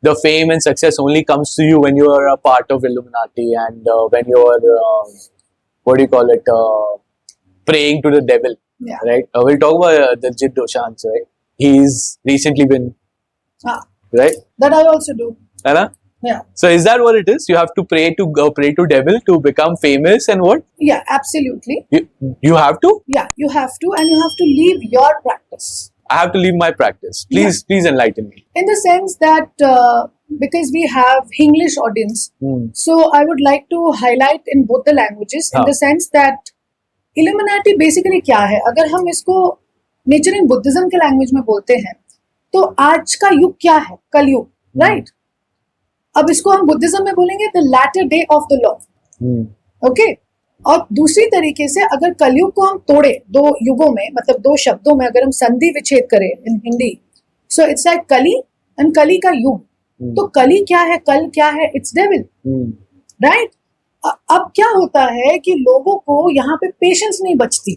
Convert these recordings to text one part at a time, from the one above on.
the fame and success only comes to you when you are a part of Illuminati and when you are what do you call it, praying to the devil. Yeah. Right. We'll talk about Diljit Dosanjh. Right. He's recently been right. That I also do. Anna? Yeah. So is that what it is? You have to pray to devil to become famous and what? Yeah, absolutely. You have to? Yeah, you have to, and you have to leave your practice. I have to leave my practice. Please enlighten me. In the sense that because we have English audience, so I would like to highlight in both the languages in the sense that Illuminati basically क्या है? अगर हम इसको nature in Buddhism के language में बोलते हैं तो आज का युग क्या है? कलयुग, राइट? अब इसको हम बुद्धिज्म में बोलेंगे the latter day of the Lord, okay? और दूसरी तरीके से अगर कलयुग को हम तोड़े दो युगों में, मतलब दो शब्दों में अगर हम संधि विच्छेद करें इन हिंदी, सो इट्स लाइक कली एंड कली का युग. तो कली क्या है, कल क्या है? It's devil, right? अब क्या होता है कि लोगों को यहाँ पे पेशेंस नहीं बचती,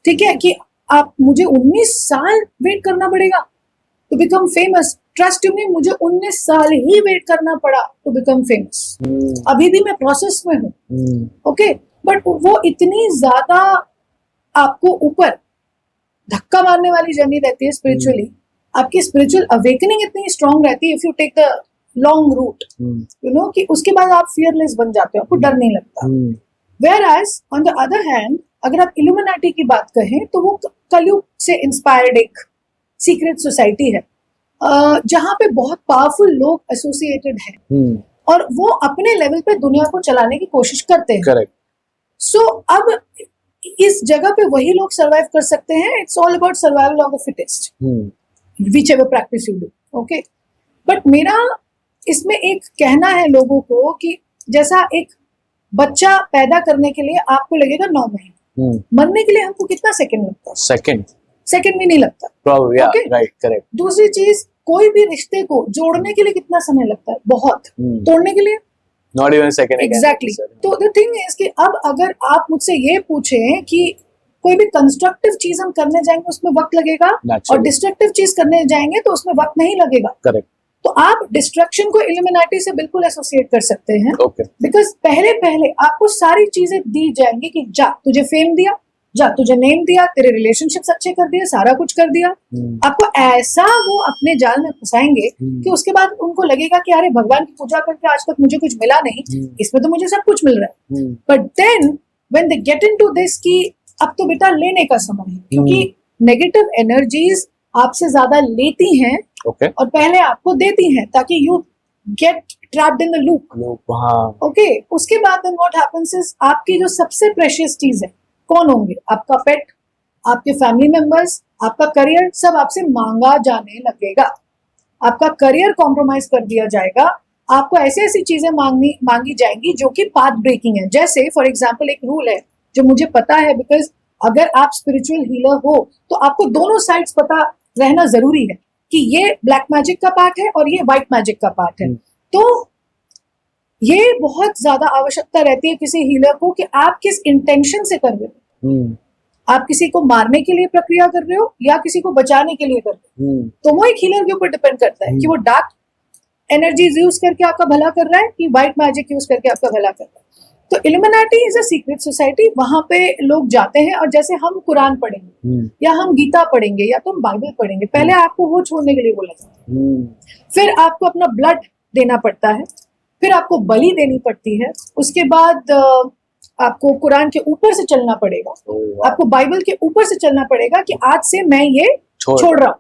ठीक है, कि आप मुझे 19 साल वेट करना पड़ेगा to become famous. Trust me, मुझे 19 साल ही वेट करना पड़ा टू बिकम फेमस. अभी भी मैं प्रोसेस में हूँ, ओके? बट वो इतनी ज्यादा आपको ऊपर धक्का मारने वाली जर्नी रहती है स्पिरिचुअली. आपकी स्पिरिचुअल अवेकनिंग इतनी स्ट्रांग रहती है if you take the long route, you know, कि उसके बाद आप फियरलेस बन जाते हो, आपको डर नहीं लगता. Whereas on the other hand अगर आप इल्यूमिनाटी की बात कहें तो वो कलयुग से इंस्पायर्ड एक सीक्रेट सोसाइटी है जहां पे बहुत पावरफुल लोग एसोसिएटेड हैं और वो अपने लेवल पे दुनिया को चलाने की कोशिश करते हैं. करेक्ट. सो अब इस जगह पे वही लोग सरवाइव कर सकते हैं. It's all about survival of the fittest, which ever practice you do, okay? But मेरा इसमें एक कहना है लोगों को कि जैसा एक बच्चा पैदा करने के लिए आपको लगेगा 9 महीने, मरने के लिए हमको कितना सेकंड लगता है? सेकंड भी नहीं लगता. Probably, yeah, right, correct. दूसरी चीज, कोई भी रिश्ते को जोड़ने के लिए कितना समय लगता है? बहुत. तोड़ने के लिए not even a second. Exactly. तो द थिंग इज कि अब अगर आप मुझसे ये पूछें कि कोई भी कंस्ट्रक्टिव चीज हम करने जाएंगे उसमें वक्त लगेगा और डिस्ट्रक्टिव चीज करने जाएंगे तो उसमें वक्त नहीं लगेगा. करेक्ट. तो आप डिस्ट्रक्शन को इल्यूमिनाटी से बिल्कुल एसोसिएट कर सकते हैं, बिकॉज पहले आपको सारी चीजें दी जाएंगी कि जा तुझे फेम दिया, जा तुझे नेम दिया, तेरे रिलेशनशिप्स अच्छे कर दिए, सारा कुछ कर दिया. आपको ऐसा वो अपने जाल में फंसाएंगे कि उसके बाद उनको लगेगा कि अरे भगवान की पूजा करके आज तक मुझे कुछ मिला नहीं, इसमें तो मुझे सब कुछ मिल रहा है. But then when they get into this कि अब तो बेटा लेने का समय है, क्योंकि नेगेटिव एनर्जीज आपसे ज्यादा लेती हैं और पहले आपको देती हैं ताकि you get trapped in the loop. Okay, उसके बाद देन व्हाट हैपेंस इज आपकी जो सबसे प्रेशियस चीज है कौन होंगे? आपका पेट, आपके फैमिली मेंबर्स, आपका करियर, सब आपसे मांगा जाने लगेगा. आपका करियर कॉम्प्रोमाइज कर दिया जाएगा. आपको ऐसी ऐसी चीजें मांगी जाएंगी जो कि पाथ ब्रेकिंग है. जैसे फॉर एग्जांपल एक रूल है जो मुझे पता है, बिकॉज अगर आप स्पिरिचुअल हीलर हो तो आपको दोनों साइड्स पता रहना जरूरी है कि ये ब्लैक मैजिक का पार्ट है और ये व्हाइट मैजिक का पार्ट है. तो ये बहुत ज्यादा आवश्यकता रहती है किसी हीलर को कि आप किस इंटेंशन से कर रहे हो. आप किसी को मारने के लिए प्रक्रिया कर रहे हो या किसी को बचाने के लिए कर रहे हो. तो वो एक हीलर के ऊपर डिपेंड करता है कि वो डार्क एनर्जीज यूज करके आपका भला कर रहा है कि व्हाइट मैजिक यूज करके आपका भला कर रहा है. तो illuminati is a secret society. वहां पे लोग जाते हैं और जैसे हम कुरान पढ़ेंगे या हम गीता पढ़ेंगे या तो हम बाइबल पढ़ेंगे, पहले आपको वो छोड़ने के लिए बोला जाता है. फिर आपको अपना ब्लड देना पड़ता है, फिर आपको बलि देनी पड़ती है, उसके बाद आपको कुरान के ऊपर से चलना पड़ेगा, आपको बाइबल के ऊपर से चलना पड़ेगा कि आज से मैं ये छोड़ रहा हूं.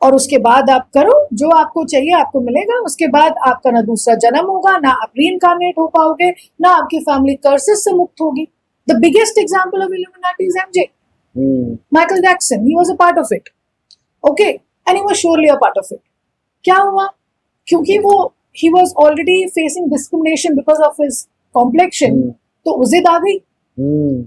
और उसके बाद आप करो जो आपको चाहिए, आपको मिलेगा. उसके बाद आपका ना दूसरा जन्म होगा, ना आप रीइंकार्नेट हो पाओगे, ना आपकी फैमिली कर्सेस से मुक्त होगी. The biggest example of illuminati is MJ, Michael Jackson. He was a part of it, okay, and he was surely a part of it. क्या हुआ? क्योंकि वो he was already facing discrimination because of his complexion, तो उसे आ गई.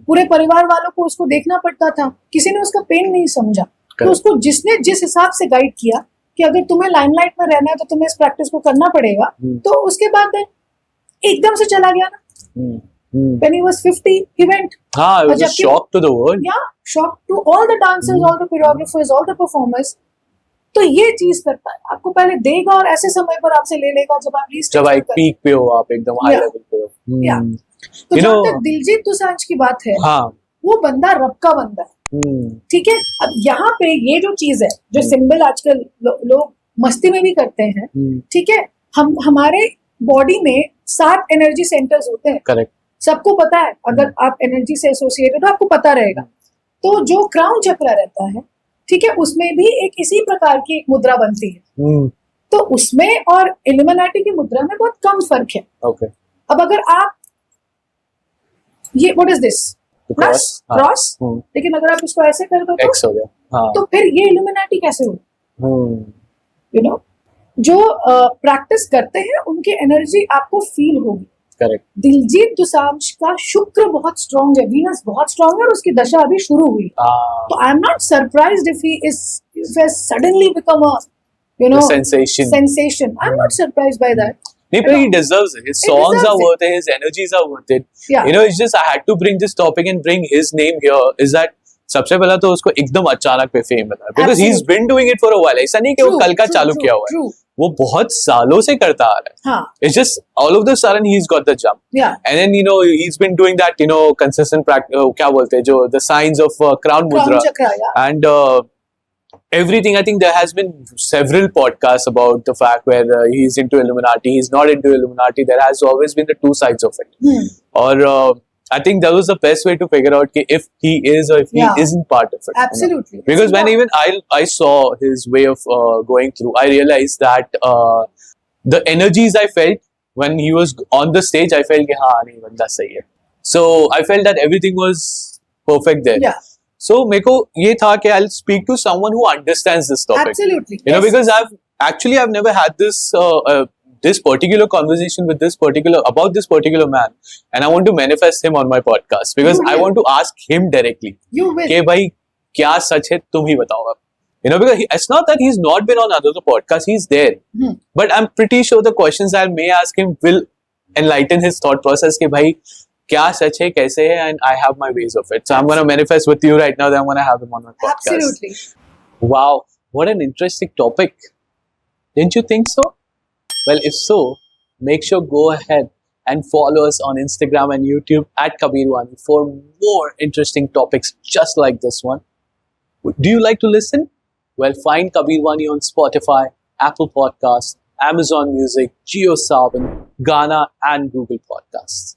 पूरे परिवार वालों को उसको देखना पड़ता था, किसी ने उसका पेन नहीं समझा. तो उसको जिसने जिस हिसाब से गाइड किया कि अगर तुम्हें लाइमलाइट में रहना है तो तुम्हें इस प्रैक्टिस को करना पड़ेगा, तो उसके बाद एकदम से चला गया ना. When he was 50, he went. it was a shock to the world. Yeah, shock to all the dancers, all the choreographers, all the performers. तो ये चीज करता है, आपको पहले देगा और ऐसे समय पर आपसे ले लेगा जब आप लीस्ट जब एक पीक पे हो, आप एकदम हाई Yeah. लेवल पे हो. Yeah. तो You जहाँ know- तक दिलजीत दोसांझ की बात है, हाँ. वो बंदा रब का बंदा है, ठीक है। अब यहाँ पे ये जो चीज है, जो सिंबल आजकल लोग मस्ती में भी करते हैं, ठीक है, हमारे बॉडी में 7 एनर्जी सेंटर्स होते हैं, करेक्ट, सबको पता है, अगर आप एनर्जी से एसोसिएटेड हो आपको पता रहेगा। तो जो क्राउन चक्र रहता है, ठीक है, उसमें भी एक इसी प्रकार की एक मुद्रा बनती है, तो उसमें और इल्यूमिनाटी की मुद्रा में बहुत कम फर्क है। ओके, अब अगर आप ये what is this plus cross, लेकिन अगर आप इसको ऐसे कर दो एक्स हो गया, हाँ, तो फिर ये इल्यूमिनाटी कैसे हो? यू नो, जो प्रैक्टिस करते हैं उनकी एनर्जी आपको फील होगी। करेक्ट, दिलजीत दोसांझ का शुक्र बहुत स्ट्रांग है, वीनस बहुत स्ट्रांग है, और उसकी दशा अभी शुरू हुई। तो I am not surprised if he has suddenly become a sensation. I'm not surprised by that. नहीं, but he deserves it. His songs are worth it. His energies are worth it. Yeah. It's just I had to bring this topic and bring his name here. Is that सबसे पहला तो उसको एकदम अचानक पे fame मिला, because he's been doing it for a while. ऐसा नहीं कि वो कल का चालू किया हुआ है, वो बहुत सालों से करता आ रहा है. It's just all of the sudden he's got the jump. Yeah. And then he's been doing that consistent practice. क्या बोलते हैं, जो the signs of crown mudra chakra, yeah. And everything. I think there has been several podcasts about the fact where he's into Illuminati, he's not into Illuminati. There has always been the two sides of it. Or I think that was the best way to figure out if he is or if he isn't part of it. Absolutely. Because when even I saw his way of going through, I realized that the energies I felt when he was on the stage, I felt कि हाँ नहीं बंदा सही है. So I felt that everything was perfect there. Yeah. So मेरे को ये था कि I'll speak to someone who understands this topic. Absolutely. Because I've never had this particular conversation with about this particular man, and I want to manifest him on my podcast because I want to ask him directly. You will. कि भाई क्या सच है, तुम ही बताओ अब. Because it's not that he's not been on other podcasts, he's there. But I'm pretty sure the questions I may ask him will enlighten his thought process कि भाई क्या सच है, कैसे है, and I have my ways of it. So I'm going to manifest with you right now that I'm going to have him on my podcast. Absolutely. Wow, what an interesting topic. Didn't you think so? Well, if so, make sure go ahead and follow us on Instagram and YouTube at Kabirwani for more interesting topics just like this one. Do you like to listen? Well, find Kabirwani on Spotify, Apple Podcasts, Amazon Music, JioSaavn, Gaana and Google Podcasts.